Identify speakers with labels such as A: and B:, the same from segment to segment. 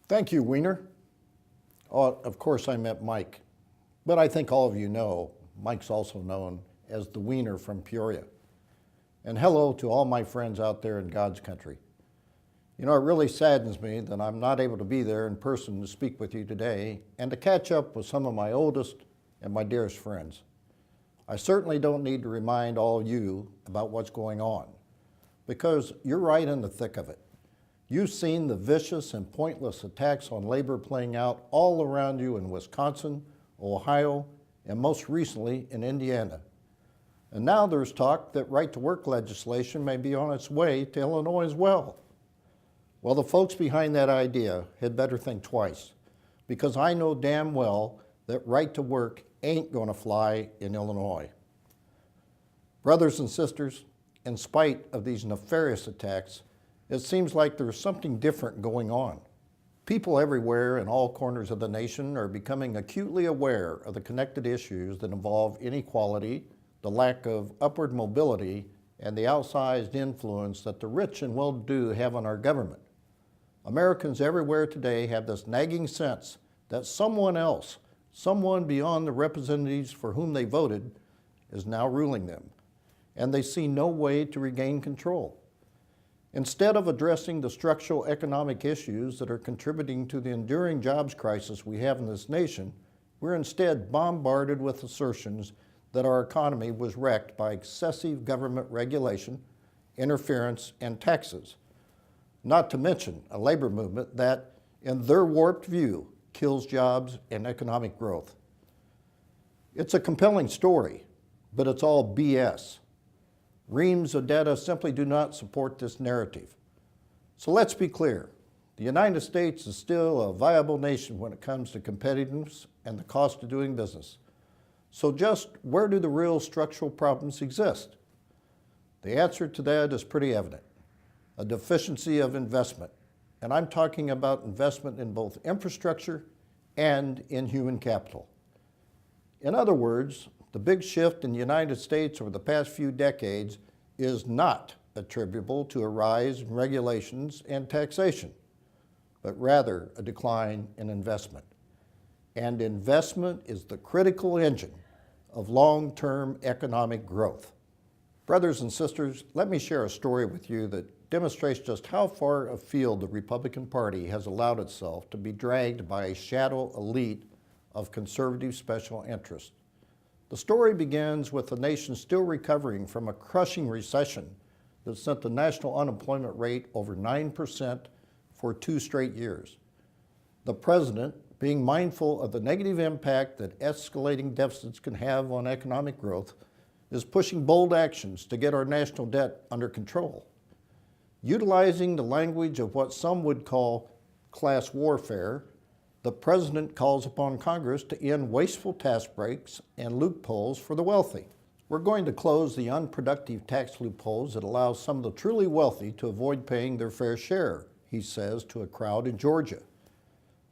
A: Thank you, Wiener. Oh, of course I meant Mike, but I think all of you know Mike's also known as the Wiener from Peoria. And hello to all my friends out there in God's country. You know, it really saddens me that I'm not able to be there in person to speak with you today and to catch up with some of my oldest and my dearest friends. I certainly don't need to remind all of you about what's going on, because you're right in the thick of it. You've seen the vicious and pointless attacks on labor playing out all around you in Wisconsin, Ohio, and most recently in Indiana. And now there's talk that right-to-work legislation may be on its way to Illinois as well. Well, the folks behind that idea had better think twice, because I know damn well that right-to-work ain't going to fly in Illinois. Brothers and sisters, in spite of these nefarious attacks, it seems like there's something different going on. People everywhere in all corners of the nation are becoming acutely aware of the connected issues that involve inequality, the lack of upward mobility, and the outsized influence that the rich and well-to-do have on our government. Americans everywhere today have this nagging sense that someone else, someone beyond the representatives for whom they voted, is now ruling them, and they see no way to regain control. Instead of addressing the structural economic issues that are contributing to the enduring jobs crisis we have in this nation, we're instead bombarded with assertions that our economy was wrecked by excessive government regulation, interference, and taxes. Not to mention a labor movement that, in their warped view, kills jobs and economic growth. It's a compelling story, but it's all BS. Reams of data simply do not support this narrative. So let's be clear. The United States is still a viable nation when it comes to competitiveness and the cost of doing business. So just where do the real structural problems exist? The answer to that is pretty evident. A deficiency of investment. And I'm talking about investment in both infrastructure and in human capital. In other words, the big shift in the United States over the past few decades is not attributable to a rise in regulations and taxation, but rather a decline in investment. And investment is the critical engine of long-term economic growth. Brothers and sisters, let me share a story with you that demonstrates just how far afield the Republican Party has allowed itself to be dragged by a shadow elite of conservative special interests. The story begins with the nation still recovering from a crushing recession that sent the national unemployment rate over 9% for 2 straight years. The president, being mindful of the negative impact that escalating deficits can have on economic growth, is pushing bold actions to get our national debt under control. Utilizing the language of what some would call class warfare, the president calls upon Congress to end wasteful tax breaks and loopholes for the wealthy. We're going to close the unproductive tax loopholes that allow some of the truly wealthy to avoid paying their fair share, he says to a crowd in Georgia.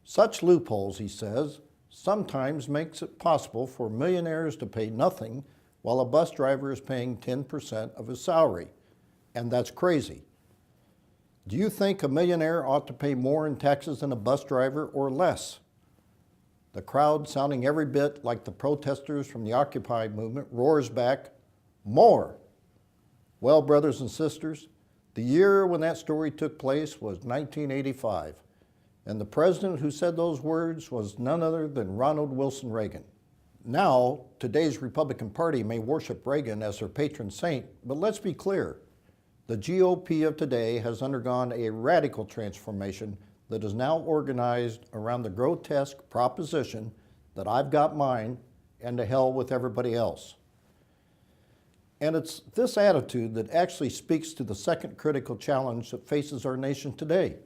A: Such loopholes, he says, sometimes makes it possible for millionaires to pay nothing while a bus driver is paying 10% of his salary. And that's crazy. Do you think a millionaire ought to pay more in taxes than a bus driver or less? The crowd, sounding every bit like the protesters from the Occupy movement, roars back, more. Well, brothers and sisters, the year when that story took place was 1985, and the president who said those words was none other than Ronald Wilson Reagan. Now, today's Republican Party may worship Reagan as their patron saint, but let's be clear. The GOP of today has undergone a radical transformation that is now organized around the grotesque proposition that I've got mine and to hell with everybody else. And it's this attitude that actually speaks to the second critical challenge that faces our nation today.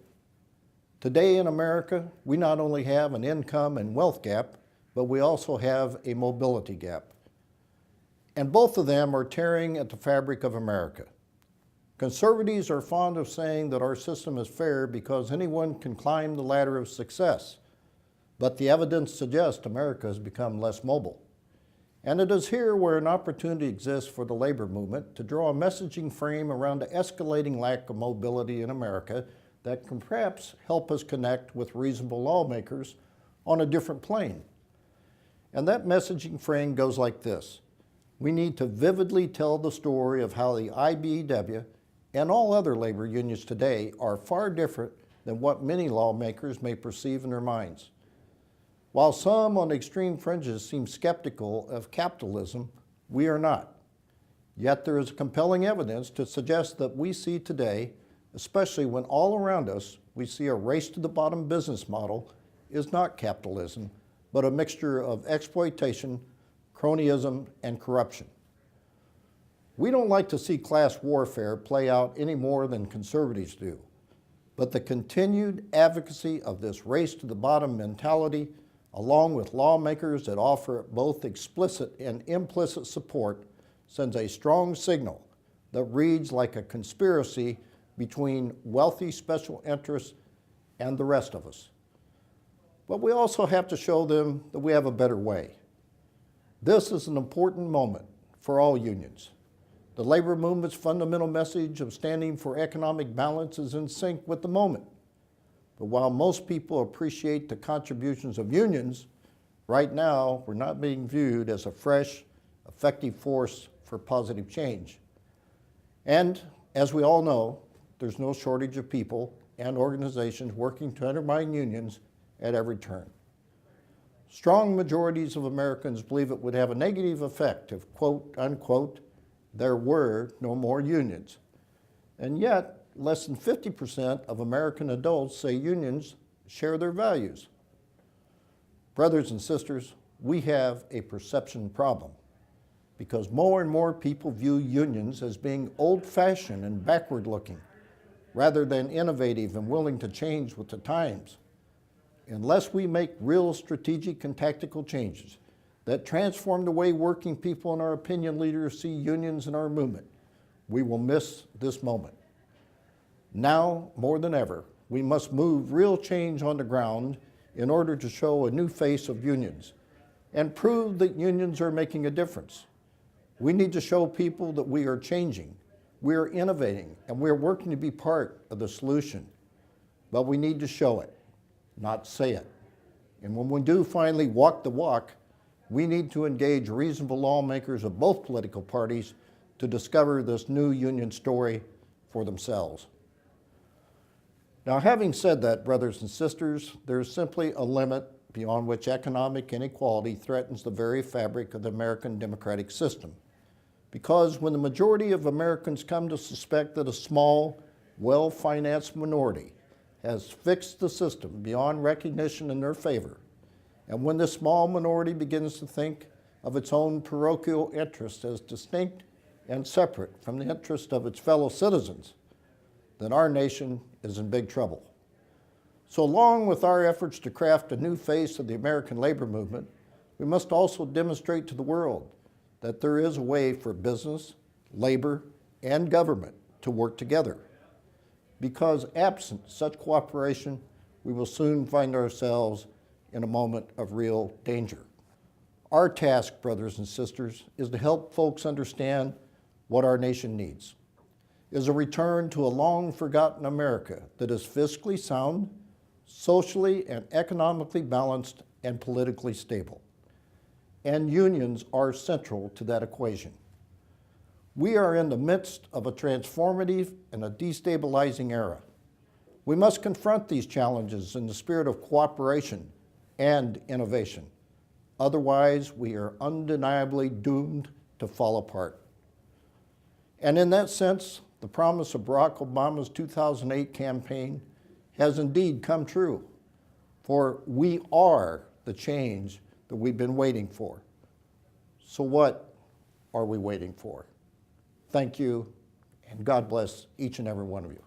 A: Today in America, we not only have an income and wealth gap, but we also have a mobility gap. And both of them are tearing at the fabric of America. Conservatives are fond of saying that our system is fair because anyone can climb the ladder of success, but the evidence suggests America has become less mobile. And it is here where an opportunity exists for the labor movement to draw a messaging frame around the escalating lack of mobility in America that can perhaps help us connect with reasonable lawmakers on a different plane. And that messaging frame goes like this. We need to vividly tell the story of how the IBEW and all other labor unions today are far different than what many lawmakers may perceive in their minds. While some on the extreme fringes seem skeptical of capitalism, we are not. Yet there is compelling evidence to suggest that we see today, especially when all around us we see a race to the bottom business model, is not capitalism, but a mixture of exploitation, cronyism, and corruption. We don't like to see class warfare play out any more than conservatives do, but the continued advocacy of this race to the bottom mentality, along with lawmakers that offer both explicit and implicit support, sends a strong signal that reads like a conspiracy between wealthy special interests and the rest of us. But we also have to show them that we have a better way. This is an important moment for all unions. The labor movement's fundamental message of standing for economic balance is in sync with the moment. But while most people appreciate the contributions of unions, right now we're not being viewed as a fresh, effective force for positive change. And as we all know, there's no shortage of people and organizations working to undermine unions at every turn. Strong majorities of Americans believe it would have a negative effect if, quote, unquote, there were no more unions. And yet, less than 50% of American adults say unions share their values. Brothers and sisters, we have a perception problem because more and more people view unions as being old-fashioned and backward-looking rather than innovative and willing to change with the times. Unless we make real strategic and tactical changes that transform the way working people and our opinion leaders see unions in our movement, we will miss this moment. Now, more than ever, we must move real change on the ground in order to show a new face of unions and prove that unions are making a difference. We need to show people that we are changing, we are innovating, and we are working to be part of the solution. But we need to show it, not say it. And when we do finally walk the walk, we need to engage reasonable lawmakers of both political parties to discover this new union story for themselves. Now, having said that, brothers and sisters, there is simply a limit beyond which economic inequality threatens the very fabric of the American democratic system. Because when the majority of Americans come to suspect that a small, well-financed minority has fixed the system beyond recognition in their favor, and when this small minority begins to think of its own parochial interests as distinct and separate from the interest of its fellow citizens, then our nation is in big trouble. So along with our efforts to craft a new face of the American labor movement, we must also demonstrate to the world that there is a way for business, labor, and government to work together. Because absent such cooperation, we will soon find ourselves in a moment of real danger. Our task, brothers and sisters, is to help folks understand what our nation needs. Is a return to a long-forgotten America that is fiscally sound, socially and economically balanced, and politically stable. And unions are central to that equation. We are in the midst of a transformative and a destabilizing era. We must confront these challenges in the spirit of cooperation and innovation. Otherwise, we are undeniably doomed to fall apart. And in that sense, the promise of Barack Obama's 2008 campaign has indeed come true, for we are the change that we've been waiting for. So what are we waiting for? Thank you, and God bless each and every one of you.